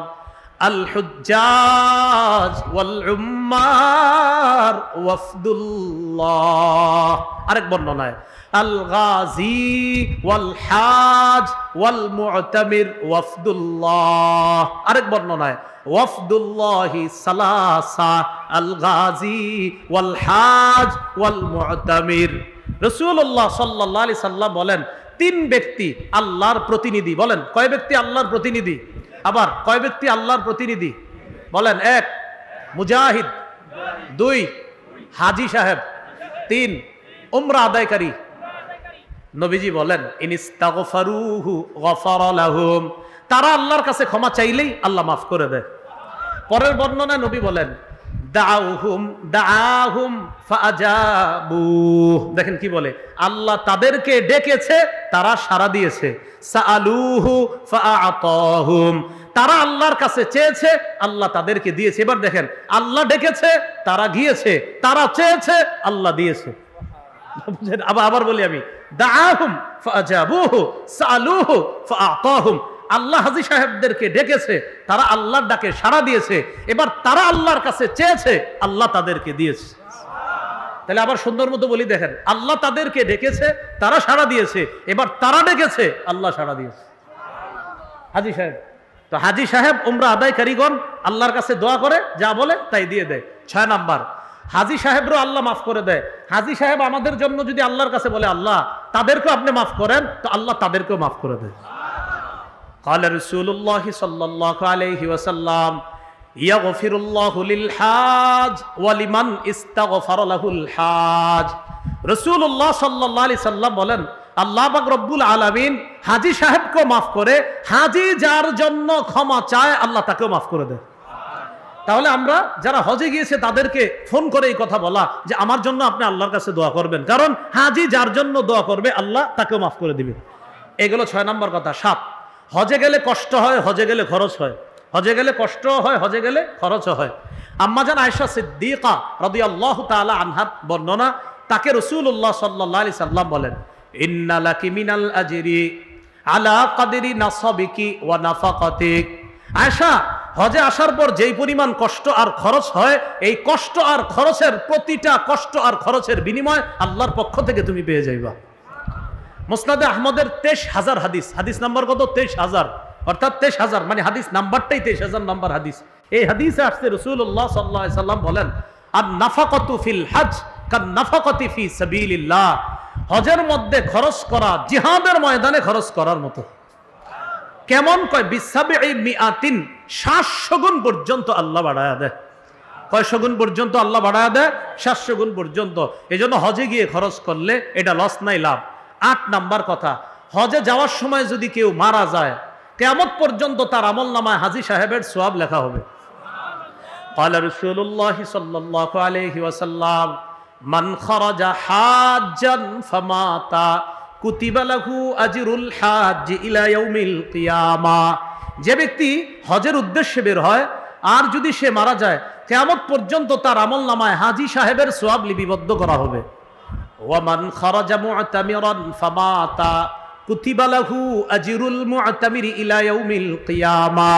[SPEAKER 1] الحجاج والعمار وفد الله। আরেক বর্ণনায় الغازي والحاج والمعتمر وفد الله। আরেক বর্ণনায় ওয়াফদুল্লাহি সালাসা আল গাজী ওয়াল হাজ ওয়াল মুতামির। রাসূলুল্লাহ সাল্লাল্লাহু আলাইহি সাল্লাম বলেন তিন ব্যক্তি আল্লাহর প্রতিনিধি। বলেন কয় ব্যক্তি আল্লাহর প্রতিনিধি? আবার কয় ব্যক্তি আল্লাহর প্রতিনিধি? বলেন এক মুজাহিদ, দুই হাজী সাহেব, তিন উমরা আদায়কারী। নবীজি বলেন ইনিস্তাগফারুহু গফারা লাহুম, তারা আল্লাহর কাছে ক্ষমা চাইলেই আল্লাহ মাফ করে দেয়। পরের বর্ণনায় নবী বলেন দাআহুম ফাআজাবু, দেখেন কি বলে, আল্লাহ তাদেরকে ডেকেছে তারা সাড়া দিয়েছে। সাআলুহু ফাআতাহুম, তারা আল্লাহর কাছে চেয়েছে আল্লাহ তাদেরকে দিয়েছে। এবার দেখেন আল্লাহ ডেকেছে তারা গিয়েছে, তারা চেয়েছে আল্লাহ দিয়েছে। আবার বলি আমি, দাআহুম ফাআজাবুহু সাআলুহু ফাআতাহুম, আল্লাহ হাজী সাহেবদেরকে ডেকেছে তারা আল্লাহর ডাকে সাড়া দিয়েছে, এবার তারা আল্লাহর কাছে চেয়েছে আল্লাহ তাদেরকে দিয়েছে। তাহলে আবার সুন্দর মতো বলি, দেখেন আল্লাহ তাদেরকে ডেকেছে তারা সাড়া দিয়েছে, এবার তারা ডেকেছে আল্লাহ সাড়া দিয়েছে। হাজী সাহেব, তো হাজী সাহেব উমরা আদায়কারীগণ আল্লাহর কাছে দোয়া করে, যা বলে তাই দিয়ে দেয়। 6 নাম্বার, হাজী সাহেবরও আল্লাহ মাফ করে দেয়। হাজী সাহেব আমাদের জন্য যদি আল্লাহর কাছে বলে আল্লাহ তাদেরকেও আপনি মাফ করেন, তো আল্লাহ তাদেরকেও মাফ করে দেয়। قال رسول الله صلى الله عليه وسلم يغفر الله للحاج ولمن استغفر له الحاج। রাসূলুল্লাহ সাল্লাল্লাহু আলাইহি সাল্লাম বলেন আল্লাহ পাক রব্বুল আলামিন হাজী সাহেবকে মাফ করে, হাজী যার জন্য ক্ষমা চায় আল্লাহ তাকেও মাফ করে দেয়। তাহলে আমরা যারা হজে গিয়েছে তাদেরকে ফোন করে এই কথা বলা যে আমার জন্য আপনি আল্লাহর কাছে দোয়া করবেন, কারণ হাজী যার জন্য দোয়া করবে আল্লাহ তাকেও মাফ করে দিবে। এগুলো 6 নম্বর কথা। 7, হজে গেলে কষ্ট হয়, হজে গেলে খরচ হয়। হজে গেলে কষ্ট হয়, হজে গেলে খরচ হয়। আম্মাজান আয়েশা সিদ্দিকা রাদিয়াল্লাহু তাআলা আনহার বর্ণনা, তাকে রাসূলুল্লাহ সাল্লাল্লাহু আলাইহি সাল্লাম বলেন ইন্না লাকি মিনাল আজরি আলা কদরি নাসাবিকি ওয়া নাফাকাতিক। আয়েশা, হজে আসার পর যেই পরিমাণ কষ্ট আর খরচ হয়, এই কষ্ট আর খরচের প্রতিটা কষ্ট আর খরচের বিনিময় আল্লাহর পক্ষ থেকে তুমি পেয়ে যাইবা। মুসনাদে আহমদের 23,000 হাদিস, হাদিস নাম্বার কত? 23,000, অর্থাৎ 23,000 মানে হাদিস নাম্বারটাই 23,000 নাম্বার হাদিস। এই হাদিসে আসছে রাসূলুল্লাহ সাল্লাল্লাহু আলাইহি সাল্লাম বলেন আন নাফাকাতু ফিল হজ কান নাফাকাতি ফি সাবিলিল্লাহ, হজের মধ্যে খরচ করা জিহাদের ময়দানে খরচ করার মতো। কেমন? কয় বিসাবঈ মিআতিন, 700 গুণ পর্যন্ত আল্লাহ বাড়ায়া দেয়। কয়শো গুণ পর্যন্ত আল্লাহ বাড়ায়া দেয়? 700 গুণ পর্যন্ত। এজন্য হজে গিয়ে খরচ করলে এটা লস নাই, লাভ। 8 নাম্বার কথা, হজে যাওয়ার সময় যদি কেউ মারা যায় কিয়ামত পর্যন্ত তার আমলনামায় হাজী সাহেবের সওয়াব লেখা হবে। قال رسول الله صلى الله عليه وسلم من خرج حاجا فمات كتب له اجر الحاج الى يوم القيامه। যে ব্যক্তি হজের উদ্দেশ্যে বের হয় আর যদি সে মারা যায় কিয়ামত পর্যন্ত তার আমলনামায় হাজী সাহেবের সওয়াব লিপিবদ্ধ করা হবে। ওয়ামান খারাজা মুতামিরান ফামাতা কুতিবা লাহু আজরুল মুতামিরি ইলা ইয়াউমিল কিয়ামা।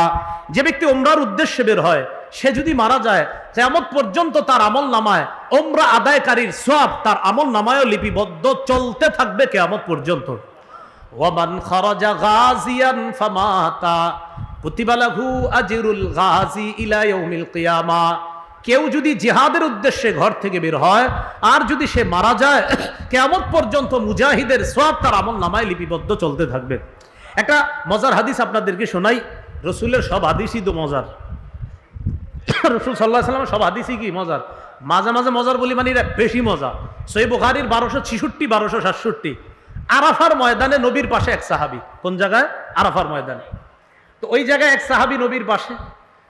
[SPEAKER 1] যে ব্যক্তি উমরার উদ্দেশ্যে বের হয় সে যদি মারা যায় কিয়ামত পর্যন্ত তার আমলনামায় উমরা আদায়কারীর সওয়াব তার আমলনামায়ও লিপিবদ্ধ চলতে থাকবে কিয়ামত পর্যন্ত। ওয়ামান খারাজা গাজিয়ান ফামাতা কুতিবা লাহু আজরুল গাজি ইলা ইয়াউমিল কিয়ামা। কেউ যদি জিহাদের উদ্দেশ্যে ঘর থেকে বের হয় আর যদি সে মারা যায় কিয়ামত পর্যন্ত মুজাহিদের সওয়াব তার আমলনামায় লিপিবদ্ধ চলতে থাকবে। একটা মজার হাদিস আপনাদেরকে শোনাই। রাসূলের সব হাদিসই তো মজার। রাসূল সাল্লাল্লাহু আলাইহি ওয়াসাল্লামের সব হাদিসই কি মজার, মাঝে মাঝে মজার বলি মানে এটা বেশি মজা। সহিহ বুখারীর 1266 1267 আরাফার ময়দানে নবীর পাশে এক সাহাবী। কোন জায়গায়? আরাফার ময়দানে। তো ওই জায়গায় এক সাহাবী নবীর পাশে,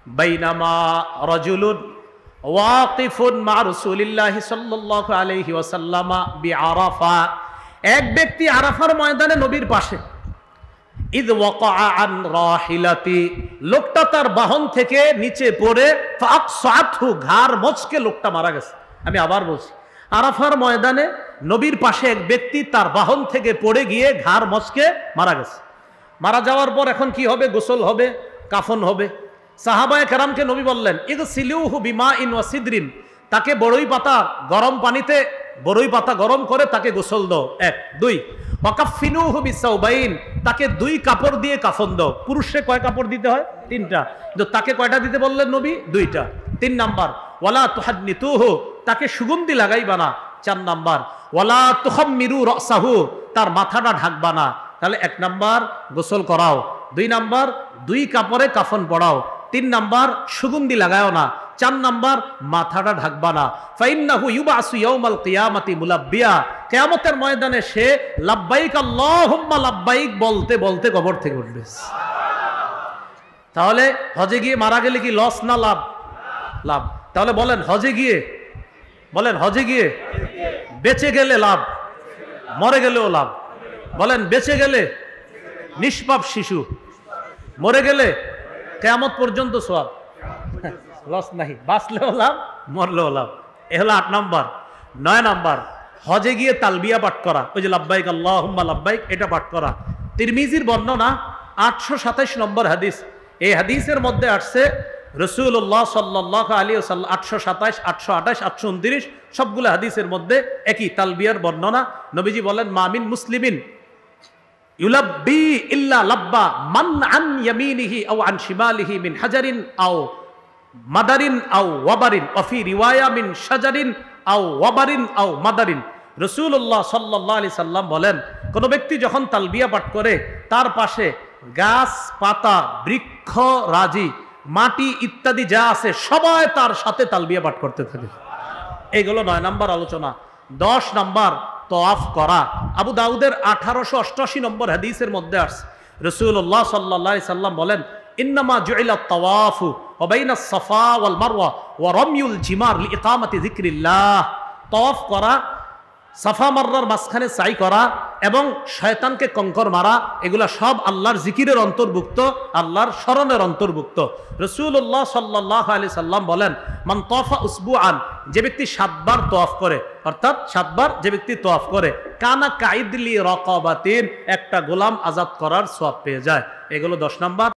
[SPEAKER 1] বাইনামা রাজুলুন ওয়াকিফুন মা রাসূলিল্লাহি সাল্লাল্লাহু আলাইহি ওয়াসাল্লাম বিআরাফা। এক ব্যক্তি আরাফার ময়দানে নবীর পাশে, ইদ ওয়াকাআ আন রাহিলাতি, লোকটা তার বাহন থেকে নিচে পড়ে ফাকসাতহু, ঘাড় মচকে লোকটা মারা গেছে। আমি আবার বলছি, আরাফার ময়দানে নবীর পাশে এক ব্যক্তি তার বাহন থেকে পড়ে গিয়ে ঘাড় মচকে মারা গেছে। মারা যাওয়ার পর এখন কি হবে? গোসল হবে, কাফন হবে। সাহাবায়ে কেরামকে নবী বললেন ইগসিলুহু বিমাইন ওয়া সিদরিন, তাকে বড়ই পাতা গরম পানিতে বড়ই পাতা গরম করে তাকে গোসল দাও, 1 2। ওয়াকাফিনুহু বিসাউবাইন, তাকে 2 কাপড় দিয়ে কাফন দাও। পুরুষে কয় কাপড় দিতে হয়? 3টা, কিন্তু তাকে কয়টা দিতে বললেন নবী? 2টা। 3 নাম্বার ওয়ালা তুহান্নিতুহু, তাকে সুগন্ধি লাগাইবা না। 4 নাম্বার ওয়ালা তুখাম্মিরু রাসাহু, তার মাথাটা ঢাকবা না। তাহলে 1 নাম্বার গোসল করাও, 2 নাম্বার 2 কাপড়ে কাফন পড়াও, 3 নাম্বার সুগন্ধি লাগাও না, 4 নাম্বার মাথাটা ঢাকবা না। ফাইন্নাহু ইউবাসু ইয়াউমাল কিয়ামাতি মুলাব্বিয়া, কিয়ামতের ময়দানে সে লাব্বাইক আল্লাহুম্মা লাব্বাইক বলতে বলতে কবর থেকে উঠবে। তাহলে হজে গিয়ে মারা গেলে কি লস না লাভ? লাভ। তাহলে বলেন হজে গিয়ে, বলেন হজে গিয়ে বেঁচে গেলে লাভ, মরে গেলেও লাভ। বলেন বেঁচে গেলে নিষ্পাপ শিশু, মরে গেলে কিয়ামত পর্যন্ত সওয়াব, লস নাই। বাঁচলেও লাভ, মরলেও লাভ। এ হলো 8 নাম্বার। 9 নাম্বার হজে গিয়ে তালবিয়া পাঠ করা, ওই যে লাব্বাইক আল্লাহুম্মা লাব্বাইক, এটা পাঠ করা। তিরমিজির বর্ণনা 827 নম্বর হাদিস। এই হাদিসের মধ্যে আসছে রাসূলুল্লাহ সাল্লাল্লাহু আলাইহি ওয়াসাল্লাম 827, 828, 829 সবগুলো হাদিসের মধ্যে একই তালবিয়ার বর্ণনা। নবীজি বলেন মামিন মুসলিমিন ইউলাব্বি ইল্লা লাব্বা মান আন ইয়ামিনিহি আও আন শিমালিহি মিন হাজারিন আও মাদারিন আও ওয়াবারিন, ওয়াফি রিওয়ায়া মিন শাজারিন আও ওয়াবারিন আও মাদারিন। রাসূলুল্লাহ সাল্লাল্লাহু আলাইহি সাল্লাম বলেন, কোন ব্যক্তি যখন তালবিয়া পাঠ করে তার পাশে গাছ পাতা বৃক্ষ রাজি মাটি ইত্যাদি যা আছে সবাই তার সাথে তালবিয়া পাঠ করতে থাকে। এইগুলো 9 নাম্বার আলোচনা। 10 নাম্বার তওয়াফ করা। আবু দাউদের 1888 নম্বর হাদিসের মধ্যে আসছে রাসূলুল্লাহ সাল্লাল্লাহু আলাইহি সাল্লাম বলেন ইন্নামা জুইলাত তাওয়াফু ওয়া বাইনাস সাফা ওয়াল মারওয়া ওয়া রামিউল জিমার লিইকামাতি যিকরিল্লাহ। তওয়াফ করা, সাফা মারওয়ার মাঝখানে সাই করা এবং শয়তানকে কঙ্কর মারা, এগুলা সব আল্লাহর জিকিরের অন্তর্ভুক্ত, আল্লাহর স্মরণের অন্তর্ভুক্ত। রাসূলুল্লাহ সাল্লাল্লাহু আলাইহি সাল্লাম বলেন মান তাওয়াফা উসবুআন, যে ব্যক্তি 7 বার তওয়াফ করে, অর্থাৎ 7 বার যে ব্যক্তি তওয়াফ করে, কানা কাইদলি রাকাবাতিন, একটা গোলাম আজাদ করার সওয়াব পেয়ে যায়। এগুলো 10 নাম্বার।